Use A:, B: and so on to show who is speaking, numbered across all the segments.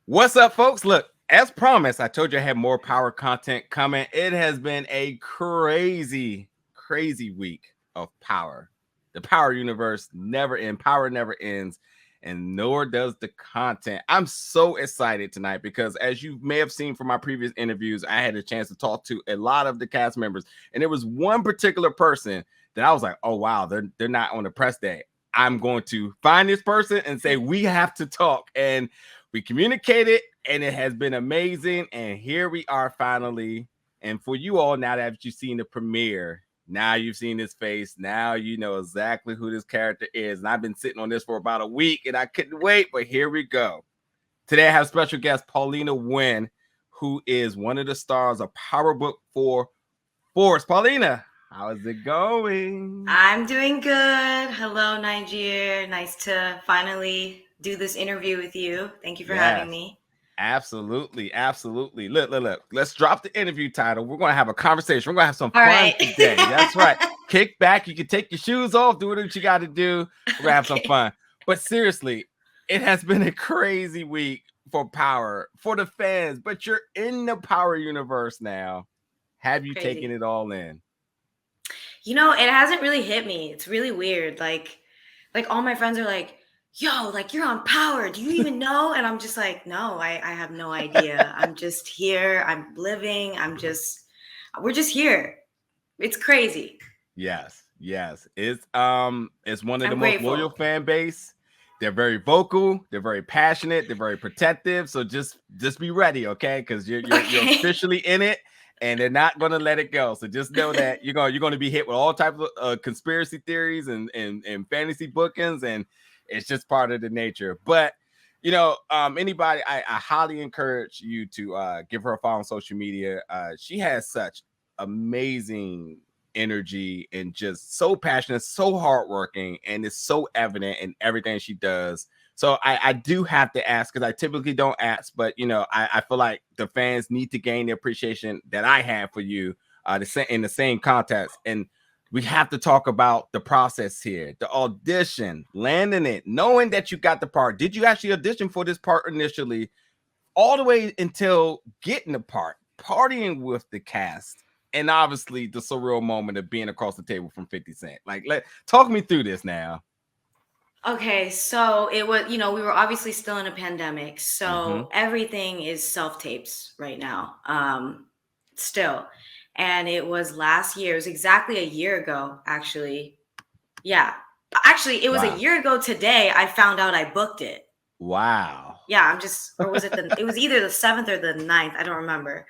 A: What's up, folks? Look, as promised, I told you I had more power content coming. It has been a crazy, crazy week of power. The power universe never ends, power never ends, and nor does the content. I'm so excited tonight because, as you may have seen from my previous interviews, I had a chance to talk to a lot of the cast members, and there was one particular person that I was like, oh, wow, they're not on the press day. I'm going to find this person and say, we have to talk. And we communicated, and it has been amazing. And here we are finally. And for you all, now that you've seen the premiere, now you've seen his face. Now you know exactly who this character is. And I've been sitting on this for about a week, and I couldn't wait. But here we go. Today I have special guest Paulina Nguyen, who is one of the stars of Power Book 4 Force. Paulina, how is it going?
B: I'm doing good. Hello, Niger. Nice to finally do this interview with you. Thank you for having me.
A: Absolutely. Look. Let's drop the interview title. We're going to have a conversation. We're going to have some fun today. That's right. Kick back. You can take your shoes off. Do what you got to do. We're going to have some fun. But seriously, it has been a crazy week for Power, for the fans. But you're in the Power universe now. Have you taken it all in?
B: You know, it hasn't really hit me. It's really weird. Like all my friends are like, yo, like you're on Power. Do you even know? And I'm just like, no, I have no idea. I'm just here. I'm living. We're just here. It's crazy.
A: Yes. It's one of the most loyal fan base. They're very vocal. They're very passionate. They're very protective. So just be ready, okay? Because you're officially in it. And they're not going to let it go. So just know that you're going to be hit with all types of conspiracy theories and fantasy bookings, and it's just part of the nature. But you know, anybody, I highly encourage you to give her a follow on social media. She has such amazing energy and just so passionate, so hardworking, and it's so evident in everything she does. So I do have to ask, because I typically don't ask, but you know, I feel like the fans need to gain the appreciation that I have for you in the same context. And we have to talk about the process here, the audition, landing it, knowing that you got the part. Did you actually audition for this part initially, all the way until getting the part, partying with the cast, and obviously the surreal moment of being across the table from 50 Cent? Like, talk me through this now.
B: Okay, so it was, you know, we were obviously still in a pandemic, so everything is self-tapes right now, still. And it was last year, it was exactly a year ago, actually. Yeah, actually, it was a year ago today, I found out I booked it.
A: Wow.
B: Yeah, or was it it was either the 7th or the 9th, I don't remember.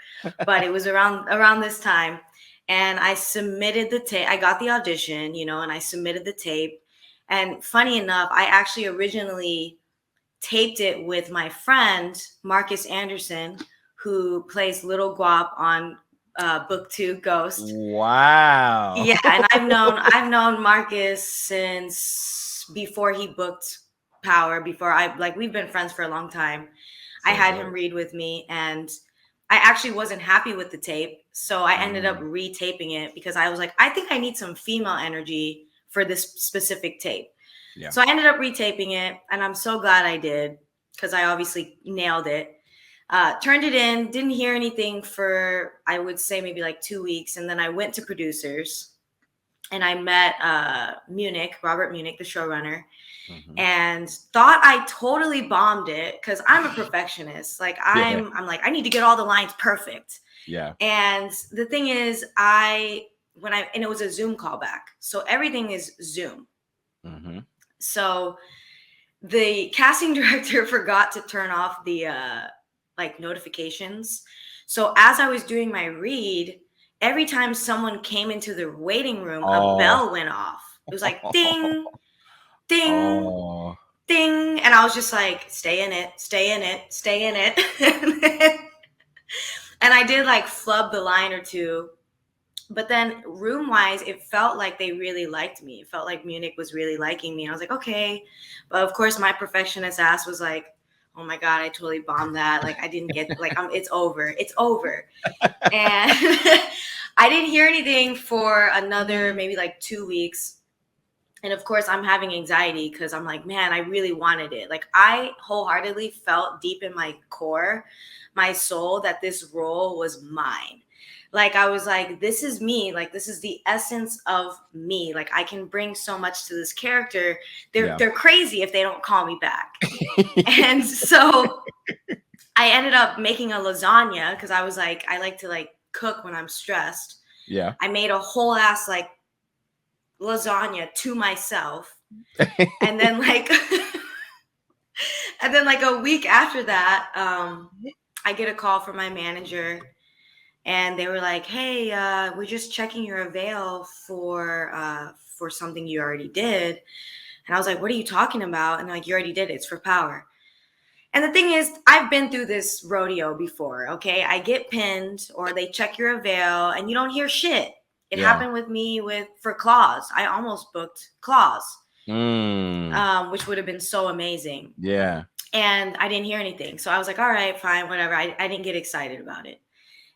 B: But it was around this time. And I submitted the tape, I got the audition, you know, and I submitted the tape. And funny enough, I actually originally taped it with my friend, Marcus Anderson, who plays Little Guap on Book 2 Ghost.
A: Wow.
B: Yeah, and I've known Marcus since before he booked Power, we've been friends for a long time. I had him read with me, and I actually wasn't happy with the tape. So I ended up retaping it because I was like, I think I need some female energy for this specific tape. Yeah. So I ended up retaping it, and I'm so glad I did because I obviously nailed it. Turned it in, didn't hear anything for, I would say, maybe like 2 weeks. And then I went to producers and I met Robert Munich, the showrunner, and thought I totally bombed it because I'm a perfectionist. Like I'm like, I need to get all the lines perfect.
A: Yeah.
B: And the thing is, and it was a Zoom callback. So everything is Zoom. So the casting director forgot to turn off the notifications. So as I was doing my read, every time someone came into the waiting room, a bell went off. It was like ding, ding, ding. And I was just like, stay in it, stay in it, stay in it. And I did like flub the line or two. But then room-wise, it felt like they really liked me. It felt like Munich was really liking me. And I was like, okay. But of course, my perfectionist ass was like, oh my God, I totally bombed that. Like, I didn't get, it's over. It's over. And I didn't hear anything for another maybe like 2 weeks. And of course, I'm having anxiety because I'm like, man, I really wanted it. Like, I wholeheartedly felt deep in my core, my soul, that this role was mine. Like, I was like, this is me. Like, this is the essence of me. Like, I can bring so much to this character. They're crazy if they don't call me back. And so I ended up making a lasagna because I was like, I like to like cook when I'm stressed.
A: Yeah.
B: I made a whole ass like lasagna to myself. And then like a week after that, I get a call from my manager, and they were like, hey, we're just checking your avail for something you already did. And I was like, what are you talking about? And they're like, you already did it. It's for Power. And the thing is, I've been through this rodeo before, okay? I get pinned, or they check your avail and you don't hear shit. It happened with me for Claws. I almost booked Claws, which would have been so amazing.
A: Yeah.
B: And I didn't hear anything. So I was like, all right, fine, whatever. I didn't get excited about it.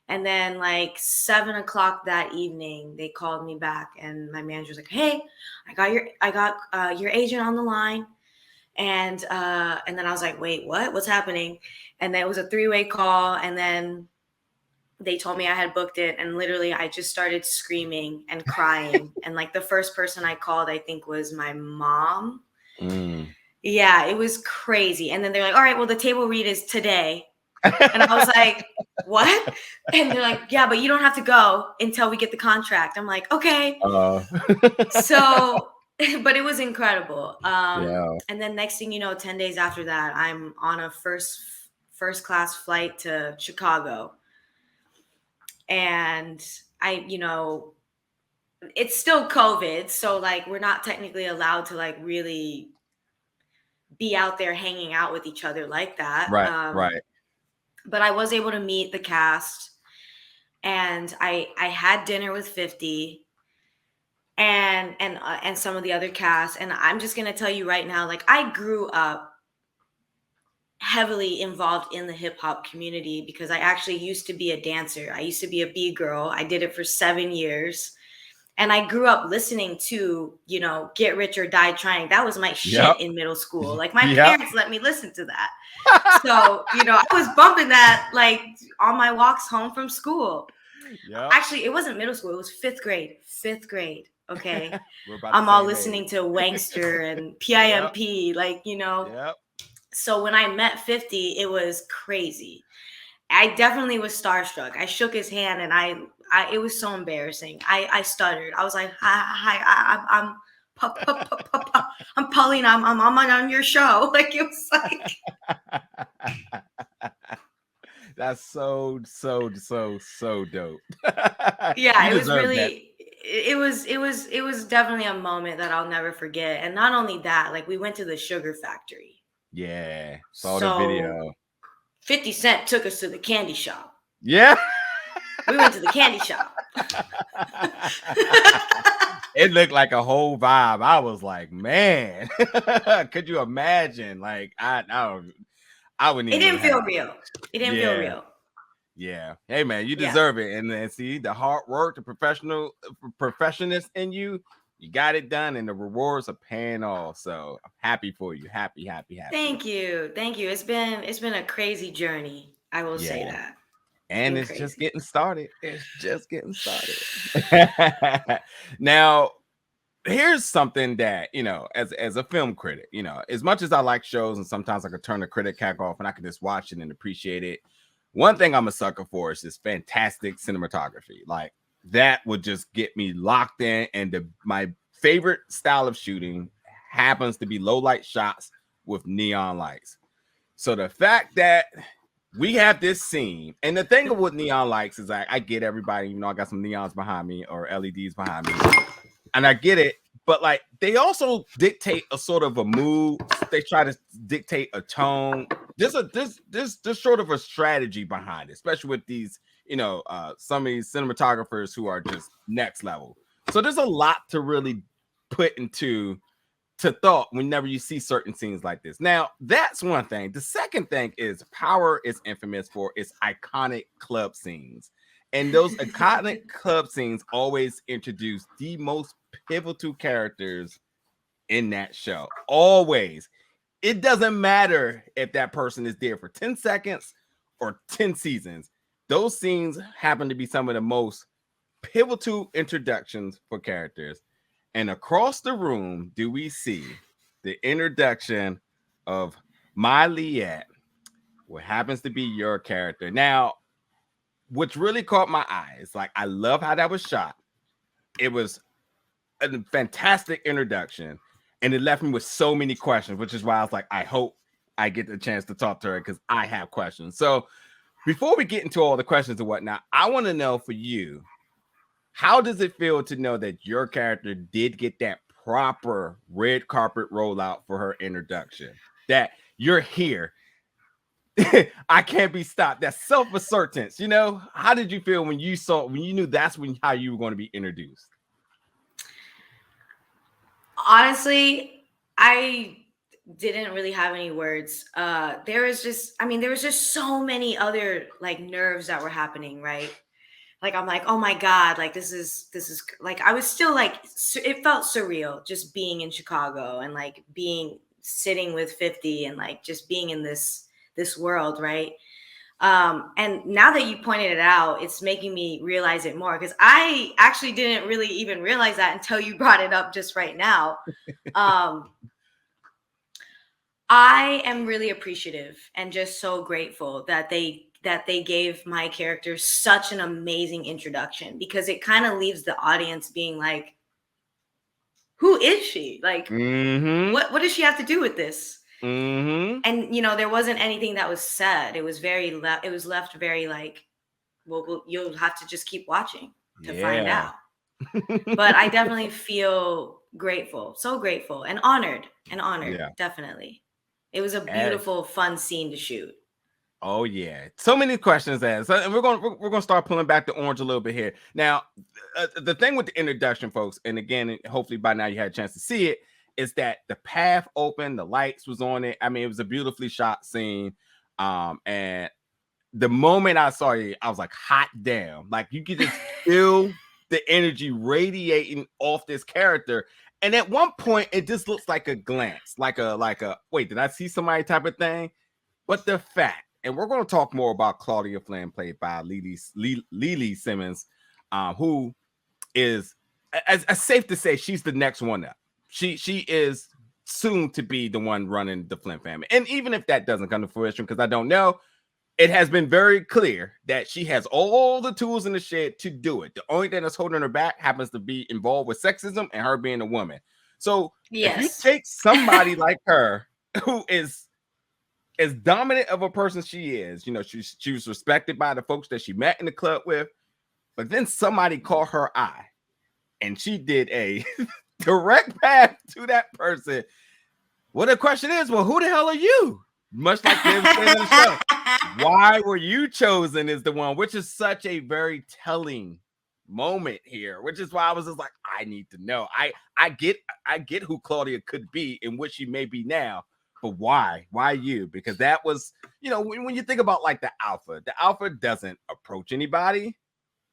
B: And then like 7:00 that evening, they called me back, and my manager was like, hey, I got your agent on the line. And then I was like, wait, what? What's happening? And then it was a 3-way call. And then they told me I had booked it. And literally, I just started screaming and crying. And like the first person I called, I think, was my mom. Yeah, it was crazy. And then they're like, all right, well, the table read is today. And I was like, what? And they're like, yeah, but you don't have to go until we get the contract. I'm like, okay. So... but it was incredible. And then next thing you know, 10 days after that, I'm on a first class flight to Chicago. And it's still COVID. So like, we're not technically allowed to like really be out there hanging out with each other like that.
A: Right.
B: But I was able to meet the cast, and I had dinner with 50. And some of the other cast. And I'm just going to tell you right now, like, I grew up heavily involved in the hip hop community because I actually used to be a dancer. I used to be a B-girl. I did it for 7 years. And I grew up listening to, Get Rich or Die Trying. That was my shit in middle school. Like, my parents let me listen to that. So, I was bumping that like on my walks home from school. Actually, it wasn't middle school. It was fifth grade. Okay. I'm all listening to Wankster and PIMP, So when I met 50, it was crazy. I definitely was starstruck. I shook his hand, and it was so embarrassing. I stuttered. I was like, hi, I'm Paulina. I'm on your show. Like, it was like.
A: That's so dope.
B: Yeah, it was really. It was definitely a moment that I'll never forget. And not only that, like, we went to the sugar factory.
A: Yeah, saw the video.
B: 50 Cent took us to the candy shop.
A: Yeah.
B: We went to the candy shop.
A: It looked like a whole vibe. I was like, man, could you imagine? Like, I wouldn't even.
B: It didn't feel real. It didn't feel real.
A: Yeah. Hey, man, you deserve it. And then see the hard work, the professionist in you. You got it done, and the rewards are paying off. So I'm happy for you. Happy.
B: Thank you. It's been a crazy journey. I will say that.
A: And it's just getting started. Now, here's something that, as a film critic, as much as I like shows, and sometimes I could turn the critic cap off and I could just watch it and appreciate it. One thing I'm a sucker for is this fantastic cinematography. Like, that would just get me locked in. And my favorite style of shooting happens to be low light shots with neon lights. So the fact that we have this scene, and the thing with neon lights is I get everybody, I got some neons behind me or LEDs behind me, and I get it. But like, they also dictate a sort of a mood. They try to dictate a tone. There's sort of a strategy behind it, especially with these, some of these cinematographers who are just next level. So there's a lot to really put into thought whenever you see certain scenes like this. Now, that's one thing. The second thing is Power is infamous for its iconic club scenes. And those iconic club scenes always introduce the most pivotal characters in that show. Always. It doesn't matter if that person is there for 10 seconds or 10 seasons. Those scenes happen to be some of the most pivotal introductions for characters. And across the room, do we see the introduction of Mai Liet, what happens to be your character. Now, what's really caught my eye is like, I love how that was shot. It was a fantastic introduction, and it left me with so many questions, which is why I was like, I hope I get the chance to talk to her because I have questions. So before we get into all the questions and whatnot, I want to know for you, how does it feel to know that your character did get that proper red carpet rollout for her introduction? That you're here. I can't be stopped. That self-assertance, you know? How did you feel when you knew that's how you were going to be introduced?
B: Honestly, I didn't really have any words. There was just so many other like nerves that were happening, right? Like, I'm like, oh my God, like this is like, I was still like, it felt surreal just being in Chicago and like sitting with 50 and like just being in this world, right? And now that you pointed it out, it's making me realize it more, because I actually didn't really even realize that until you brought it up just right now. I am really appreciative and just so grateful that they gave my character such an amazing introduction, because it kind of leaves the audience being like, who is she? Like, what does she have to do with this? And, you know, there wasn't anything that was said. It was it was left very like, well, you'll have to just keep watching to find out. But I definitely feel grateful, so grateful and honored, definitely. It was a beautiful, fun scene to shoot.
A: Oh yeah, so many questions asked, and we're gonna start pulling back the orange a little bit here. Now, the thing with the introduction, folks, and again, hopefully by now you had a chance to see it, is that the path opened, the lights was on it. I mean, it was a beautifully shot scene, and the moment I saw you, I was like, hot damn! Like you could just feel the energy radiating off this character. And at one point, it just looks like a glance, like a wait, did I see somebody type of thing? But the fact, and we're going to talk more about Claudia Flynn, played by Lily Simmons, who is, as safe to say, she's the next one up. She is soon to be the one running the Flynn family. And even if that doesn't come to fruition, because I don't know, it has been very clear that she has all the tools in the shed to do it. The only thing that's holding her back happens to be involved with sexism and her being a woman. So if you take somebody like her, who is as dominant of a person she is, you know, she was respected by the folks that she met in the club with, but then somebody caught her eye and she did a direct path to that person. Well, the question is, well, who the hell are you? Much like they said in the show. Why were you chosen is the one, which is such a very telling moment here, which is why I was just like, I need to know. I get who Claudia could be and what she may be now, but why you? Because that was, you know, when you think about like the alpha doesn't approach anybody.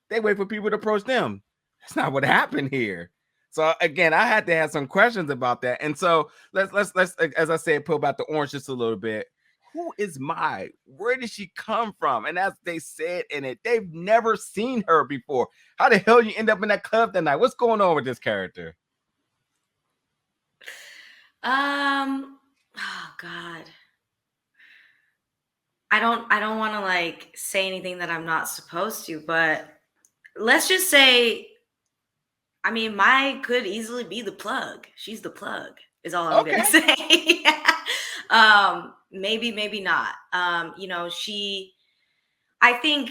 A: They wait for people to approach them. That's not what happened here. So again, I had to have some questions about that. And so let's as I said, pull back the orange just a little bit. Who is Mai? Where did she come from? And as they said in it, they've never seen her before. How the hell you end up in that club that night? What's going on with this character?
B: Oh God. I don't want to like say anything that I'm not supposed to, but let's just say, I mean, Mai could easily be the plug. She's the plug, is all I'm gonna say. Maybe not. You know, I think,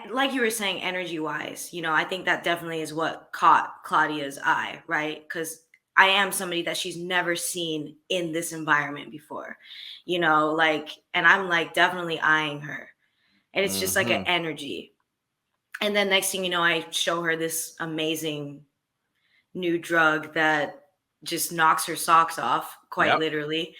B: like you were saying, energy wise, you know, I think that definitely is what caught Claudia's eye, right? Because I am somebody that she's never seen in this environment before, you know, like, and I'm like definitely eyeing her, and it's just like an energy. And then next thing you know, I show her this amazing new drug that just knocks her socks off, quite literally.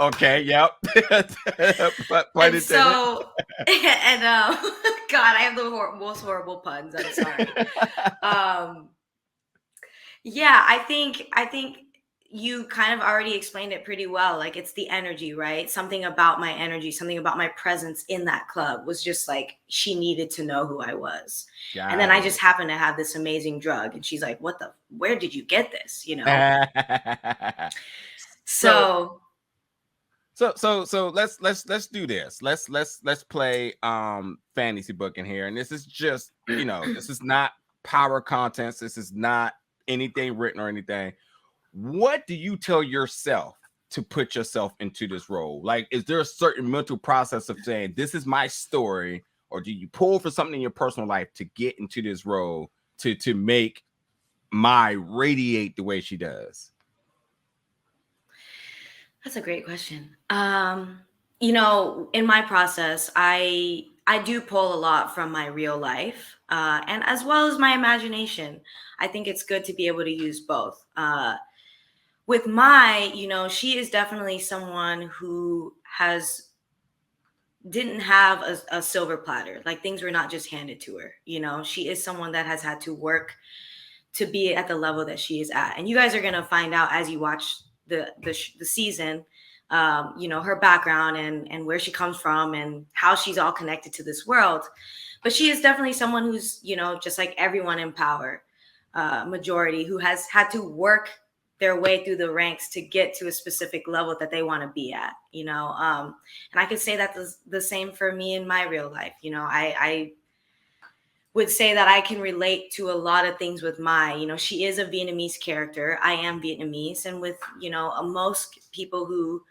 A: Okay, yep.
B: And so, and God, I have the most horrible puns. I'm sorry. Yeah, I think you kind of already explained it pretty well. Like, it's the energy, right? Something about my energy, something about my presence in that club was just like, she needed to know who I was. And then I just happened to have this amazing drug, and she's like, where did you get this? You know? So
A: let's do this. Let's play fantasy book in here. And this is just, you know, this is not power contents. This is not anything written or anything. What do you tell yourself to put yourself into this role? Like, is there a certain mental process of saying, this is my story? Or do you pull for something in your personal life to get into this role to make Mai radiate the way she does?
B: That's a great question. You know, in my process, I do pull a lot from my real life, and as well as my imagination. I think it's good to be able to use both. With Mai, you know, she is definitely someone who didn't have a silver platter. Like, things were not just handed to her. You know, she is someone that has had to work to be at the level that she is at. And you guys are going to find out as you watch the season, you know, her background and where she comes from and how she's all connected to this world. But she is definitely someone who's, you know, just like everyone in power, majority, who has had to work their way through the ranks to get to a specific level that they want to be at, you know. And I could say that the same for me in my real life. You know, I would say that I can relate to a lot of things with Mai. You know, she is a Vietnamese character. I am Vietnamese. And with, you know, most people who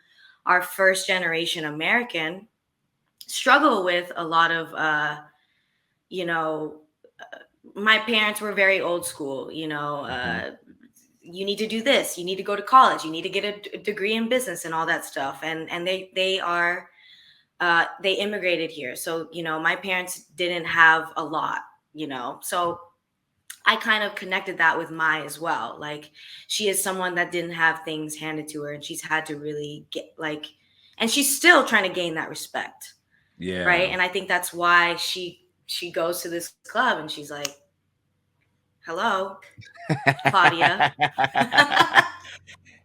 B: are first generation American struggle with a lot of, you know, my parents were very old school, you know, you need to do this, you need to go to college, you need to get a degree in business and all that stuff. And they are, they immigrated here. So, you know, my parents didn't have a lot, you know, so I kind of connected that with Mai as well. Like, she is someone that didn't have things handed to her, and she's had to really get like, and she's still trying to gain that respect.
A: Yeah.
B: Right. And I think that's why she goes to this club and she's like, hello, Claudia.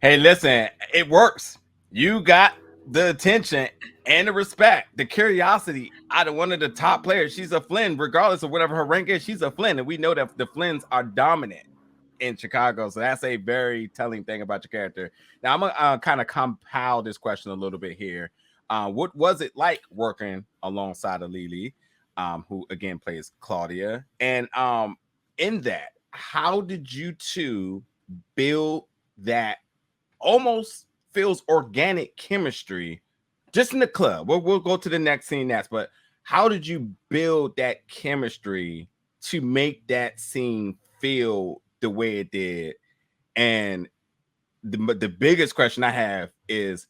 A: Hey, listen, it works. You got the attention and the respect, the curiosity out of one of the top players. She's a Flynn, regardless of whatever her rank is. She's a Flynn, and we know that the Flynns are dominant in Chicago. So that's a very telling thing about your character. Now, I'm gonna kind of compile this question a little bit here. What was it like working alongside of Lily, who again plays Claudia? And in that, how did you two build that almost feels organic chemistry just in the club? We'll go to the next scene next, but how did you build that chemistry to make that scene feel the way it did? And the biggest question I have is,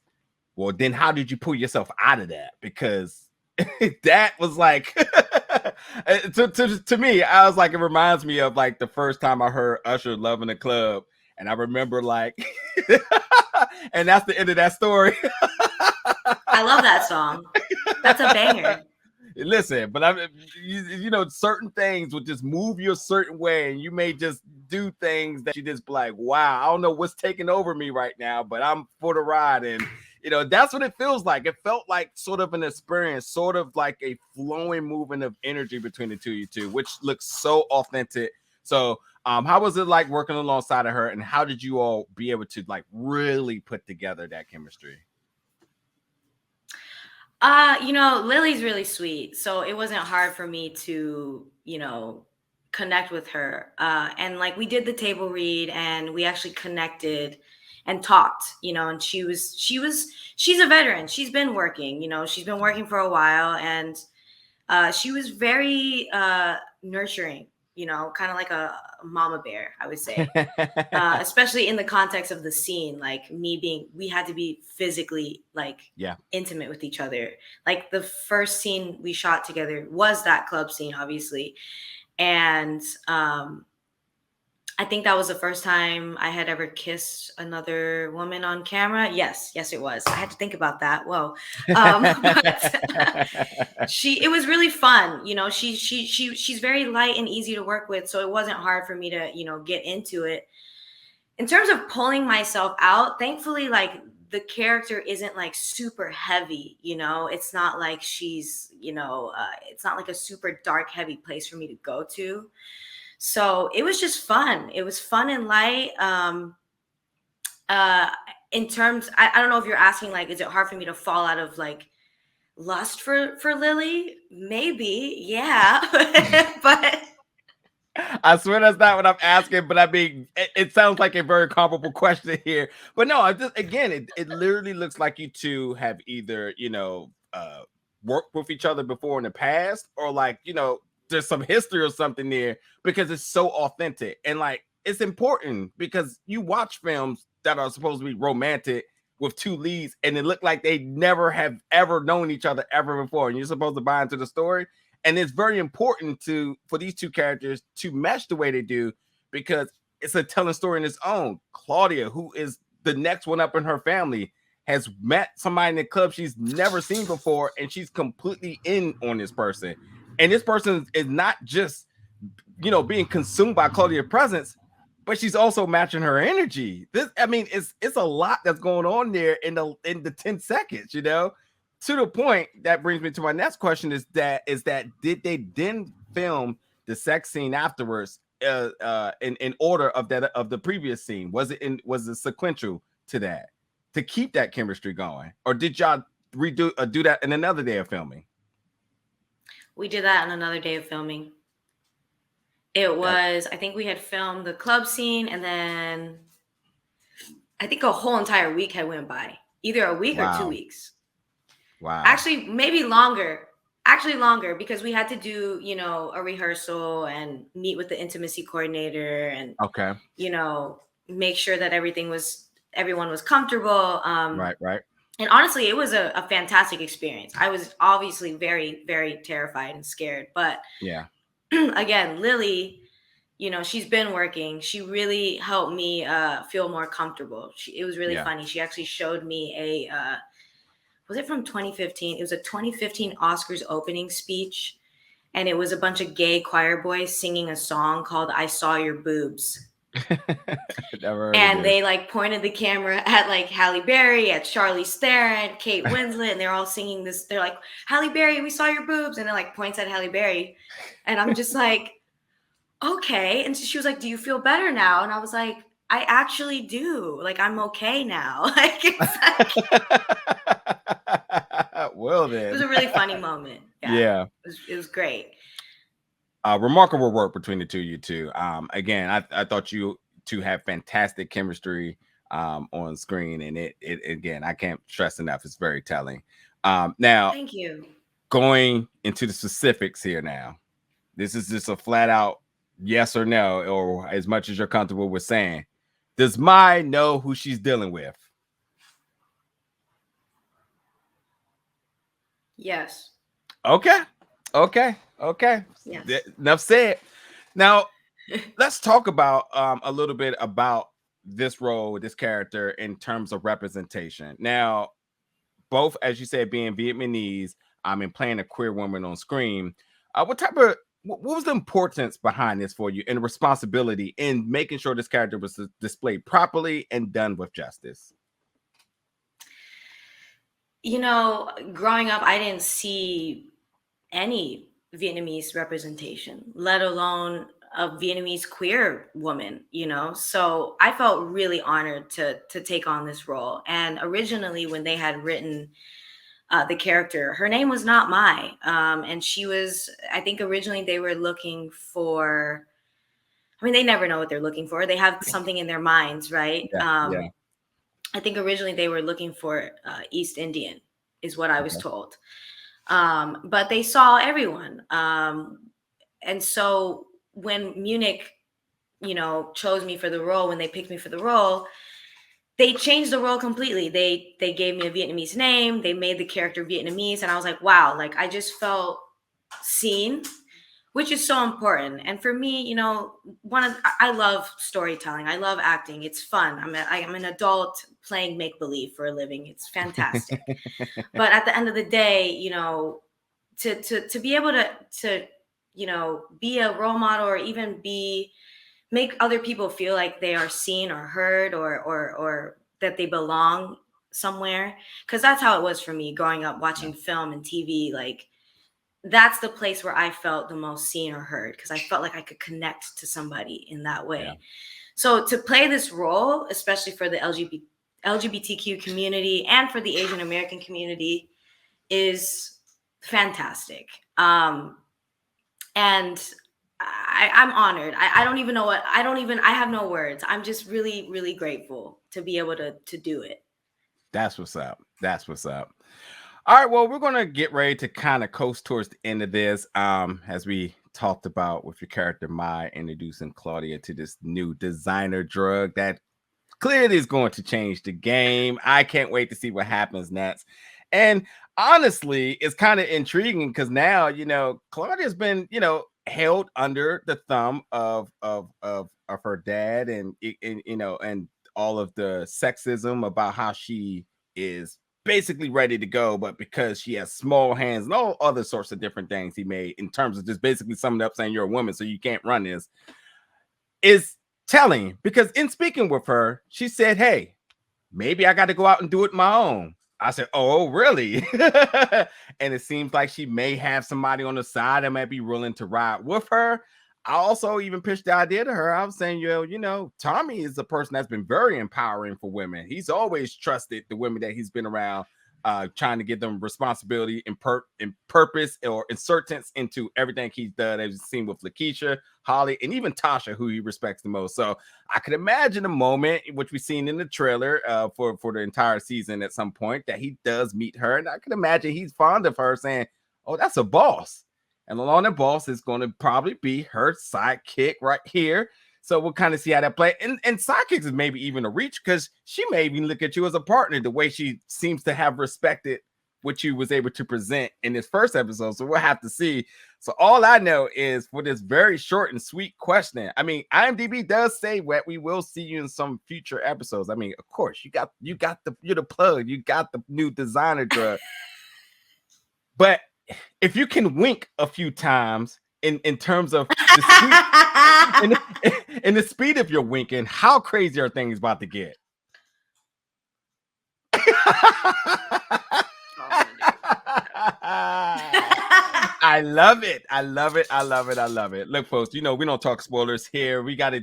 A: well, then how did you pull yourself out of that? Because that was like to me, I was like, it reminds me of like the first time I heard Usher "Love in the Club," and I remember like and that's the end of that story.
B: I love that song. That's a banger.
A: Listen, but you know, certain things would just move you a certain way, and you may just do things that you just be like, wow, I don't know what's taking over me right now, but I'm for the ride. And you know, that's what it feels like. It felt like sort of an experience, sort of like a flowing movement of energy between the two of you two, which looks so authentic. So how was it like working alongside of her, and how did you all be able to like really put together that chemistry?
B: You know, Lily's really sweet, so it wasn't hard for me to, you know, connect with her. And like, we did the table read, and we actually connected and talked, you know. And she's a veteran. She's been working, you know, she's been working for a while, and she was very nurturing, you know, kind of like a mama bear, I would say. Especially in the context of the scene, like we had to be physically like intimate with each other. Like, the first scene we shot together was that club scene, obviously. And I I think that was the first time I had ever kissed another woman on camera. Yes, it was. I had to think about that. Whoa. But it was really fun. You know, she's very light and easy to work with. So it wasn't hard for me to, you know, get into it. In terms of pulling myself out, thankfully, like the character isn't like super heavy, you know, it's not like she's, you know, it's not like a super dark, heavy place for me to go to. So it was just fun. It was fun and light. In terms, I don't know if you're asking, like, is it hard for me to fall out of like lust for Lily? Maybe, yeah. But
A: I swear that's not what I'm asking, but I mean, it sounds like a very comparable question here. But no, I just, again, it literally looks like you two have either, you know, worked with each other before in the past, or like, you know, there's some history or something there, because it's so authentic. And like, it's important because you watch films that are supposed to be romantic with two leads, and it looked like they never have ever known each other ever before, and you're supposed to buy into the story. And it's very important for these two characters to mesh the way they do, because it's a telling story in its own. Claudia, who is the next one up in her family, has met somebody in the club she's never seen before, and she's completely in on this person. And this person is not just, you know, being consumed by Claudia's presence, but she's also matching her energy. This, I mean, it's a lot that's going on there in the 10 seconds, you know. To the point that brings me to my next question is that did they then film the sex scene afterwards in order of the previous scene? Was it sequential to that to keep that chemistry going, or did y'all do that in another day of filming?
B: We did that on another day of filming. It was, I think we had filmed the club scene, and then I think a whole entire week had went by, either a week or 2 weeks.
A: Wow.
B: Actually, maybe longer. Actually longer, because we had to do, you know, a rehearsal and meet with the intimacy coordinator and,
A: okay,
B: you know, make sure that everyone was comfortable.
A: Right.
B: And honestly, it was a fantastic experience. I was obviously very, very terrified and scared. But
A: yeah,
B: again, Lily, you know, she's been working. She really helped me feel more comfortable. It was really funny. She actually showed me was it from 2015? It was a 2015 Oscars opening speech. And it was a bunch of gay choir boys singing a song called I Saw Your Boobs. And they like pointed the camera at like Halle Berry, at Charlize Theron, Kate Winslet, and they're all singing this. They're like, Halle Berry, we saw your boobs. And it like points at Halle Berry. And I'm just like, okay. And so she was like, do you feel better now? And I was like, I actually do. Like, I'm okay now. Like, it's like,
A: well, then.
B: It was a really funny moment.
A: Yeah.
B: It was great.
A: Remarkable work between the two of you two. Again, I thought you two have fantastic chemistry on screen, and it again, I can't stress enough, it's very telling. Now,
B: thank you.
A: Going into the specifics here now. This is just a flat out yes or no, or as much as you're comfortable with saying. Does Mai know who she's dealing with?
B: Yes.
A: Okay.
B: Yes.
A: Enough said. Now, let's talk about a little bit about this role, this character, in terms of representation. Now, both, as you said, being Vietnamese, and playing a queer woman on screen. What was the importance behind this for you, and the responsibility in making sure this character was displayed properly and done with justice?
B: You know, growing up, I didn't see any Vietnamese representation, let alone a Vietnamese queer woman, you know? So I felt really honored to take on this role. And originally, when they had written the character, her name was not Mai. And she was, I think originally they were looking for, I mean, they never know what they're looking for. They have something in their minds, right?
A: Yeah.
B: I think originally they were looking for East Indian, is what I was told. But they saw everyone. And so when Munich, you know, chose me for the role, when they picked me for the role, they changed the role completely. They gave me a Vietnamese name. They made the character Vietnamese. And I was like, wow, like I just felt seen. which is so important. And for me, you know, I love storytelling. I love acting. It's fun. I'm an adult playing make believe for a living. It's fantastic. But at the end of the day, you know, to be able to you know, be a role model, or even make other people feel like they are seen or heard, or that they belong somewhere, because that's how it was for me growing up watching film and TV. Like, that's the place where I felt the most seen or heard, because I felt like I could connect to somebody in that way. Yeah. So to play this role, especially for the LGBTQ community and for the Asian American community, is fantastic. And I'm honored. I don't even know I have no words. I'm just really, really grateful to be able to do it.
A: That's what's up. That's what's up. All right, well, we're going to get ready to kind of coast towards the end of this. As we talked about with your character, Mai, introducing Claudia to this new designer drug that clearly is going to change the game. I can't wait to see what happens next. And honestly, it's kind of intriguing because now, you know, Claudia's been, you know, held under the thumb of her dad, and you know, and all of the sexism about how she is basically ready to go, but because she has small hands and all other sorts of different things he made in terms of just basically summing up saying you're a woman, so you can't run this, is telling, because in speaking with her, she said, hey, maybe I got to go out and do it my own. I said, oh, really? And it seems like she may have somebody on the side that might be willing to ride with her. I also even pitched the idea to her. I was saying, you know, Tommy is a person that's been very empowering for women. He's always trusted the women that he's been around, trying to give them responsibility and purpose or insertance into everything he's done, as you've seen with LaKeisha, Holly, and even Tasha, who he respects the most. So I could imagine a moment, which we've seen in the trailer for the entire season at some point, that he does meet her. And I can imagine he's fond of her, saying, oh, that's a boss. And along the boss is going to probably be her sidekick right here. So we'll kind of see how that play. And sidekicks is maybe even a reach, because she may even look at you as a partner, the way she seems to have respected what you was able to present in this first episode. So we'll have to see. So all I know is, for this very short and sweet question, I mean, IMDb does say that we will see you in some future episodes. I mean, of course, you're the plug, you got the new designer drug. But if you can wink a few times in terms of the speed, in the speed of your winking, how crazy are things about to get? I love it. I love it. I love it. I love it. Look, folks, you know, we don't talk spoilers here. We want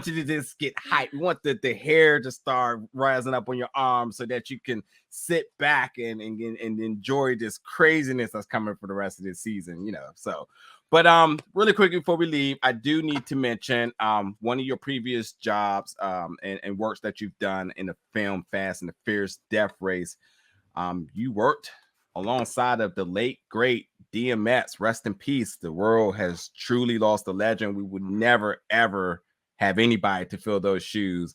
A: you to just get hyped. We want the hair to start rising up on your arms so that you can sit back and enjoy this craziness that's coming for the rest of this season, you know. So, but really quickly before we leave, I do need to mention one of your previous jobs and works that you've done in the film Fast and the Furious Death Race. You worked alongside of the late great DMX. Rest in peace. The world has truly lost a legend. We would never ever have anybody to fill those shoes.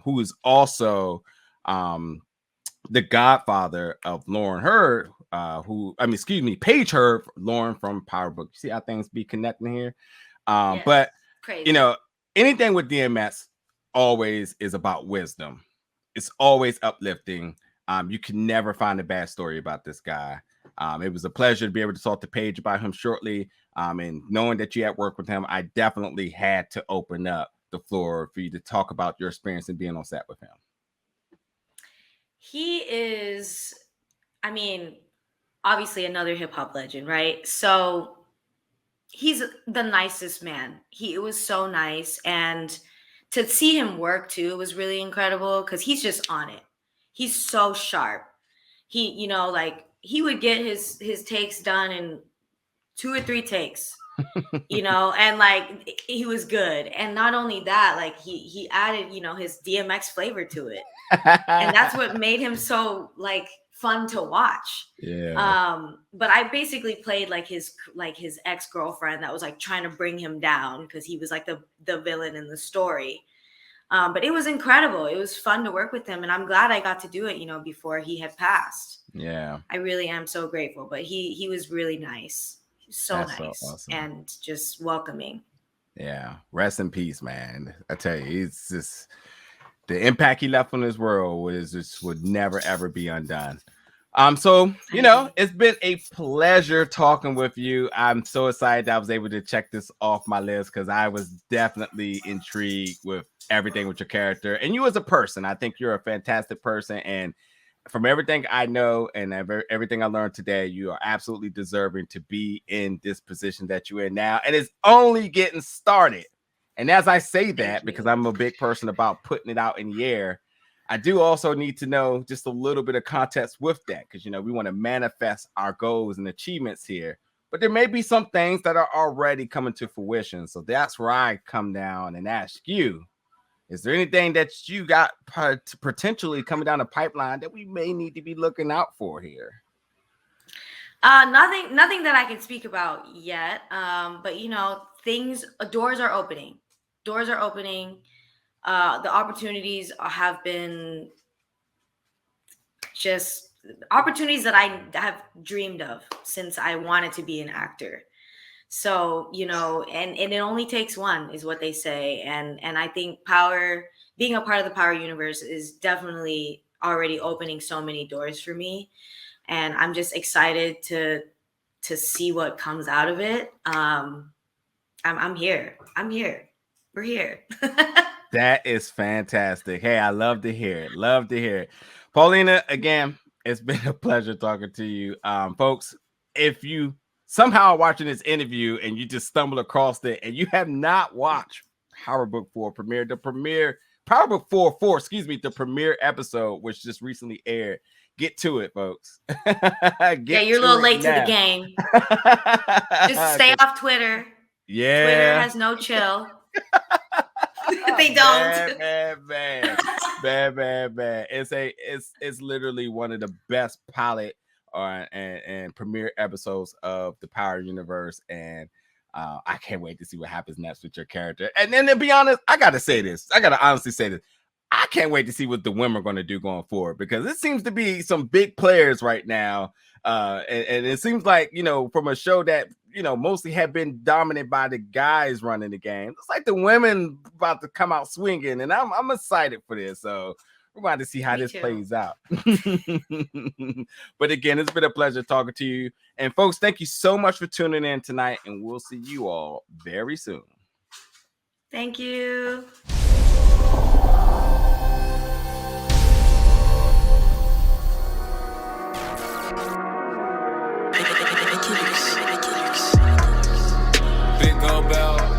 A: Who is also the godfather of Lauren Heard, Paige Heard, Lauren from Power Book. You see how things be connecting here? Yes, but crazy. You know, anything with DMX always is about wisdom. It's always uplifting. You can never find a bad story about this guy. It was a pleasure to be able to talk to Paige about him shortly. And knowing that you had worked with him, I definitely had to open up the floor for you to talk about your experience in being on set with him.
B: He is, I mean, obviously another hip hop legend, right? So he's the nicest man. It was so nice. And to see him work too was really incredible, because he's just on it. He's so sharp. He, you know, like, he would get his takes done in 2 or 3 takes, you know, and like, he was good. And not only that, like, he added, you know, his DMX flavor to it. And that's what made him so, like, fun to watch.
A: Yeah.
B: But I basically played like his ex-girlfriend that was like trying to bring him down, because he was like the villain in the story. But it was incredible. It was fun to work with him, and I'm glad I got to do it, you know, before he had passed.
A: Yeah.
B: I really am so grateful. But he was really nice. So
A: That's
B: nice.
A: So awesome.
B: And just welcoming.
A: Yeah. Rest in peace, man. I tell you, it's just the impact he left on this world would never ever be undone. So it's been a pleasure talking with you. I'm so excited that I was able to check this off my list because I was definitely intrigued with everything with your character and you as a person. I think you're a fantastic person, and from everything I know and everything I learned today, you are absolutely deserving to be in this position that you're in now, and it's only getting started. And as I say that, because I'm a big person about putting it out in the air, I do also need to know just a little bit of context with that, because we want to manifest our goals and achievements here, but there may be some things that are already coming to fruition. So that's where I come down and ask you, is there anything that you got potentially coming down the pipeline that we may need to be looking out for here?
B: Nothing that I can speak about yet. But doors are opening. Doors are opening. The opportunities have been just opportunities that I have dreamed of since I wanted to be an actor. So, and it only takes one, is what they say. And I think being a part of the Power universe is definitely already opening so many doors for me. And I'm just excited to see what comes out of it. I'm here. We're here.
A: That is fantastic. Hey, I love to hear it. Love to hear it. Paulina, again, it's been a pleasure talking to you. Folks, if you somehow are watching this interview and you just stumble across it and you have not watched Power Book 4 premiere, the premiere episode, which just recently aired, get to it, folks.
B: Yeah, you're a little late to the game. Just stay off Twitter.
A: Yeah.
B: Twitter has no chill. They don't.
A: Bad. It's literally one of the best pilot and premiere episodes of the Power universe, and I can't wait to see what happens next with your character. And then, to be honest, I gotta honestly say this. I can't wait to see what the women are going to do going forward, because it seems to be some big players right now. And it seems like, from a show that, mostly have been dominated by the guys running the game, it's like the women about to come out swinging, and I'm excited for this. So we're going to see how this plays out. But again, it's been a pleasure talking to you. And folks, thank you so much for tuning in tonight, and we'll see you all very soon.
B: Thank you.
C: Big gold bell.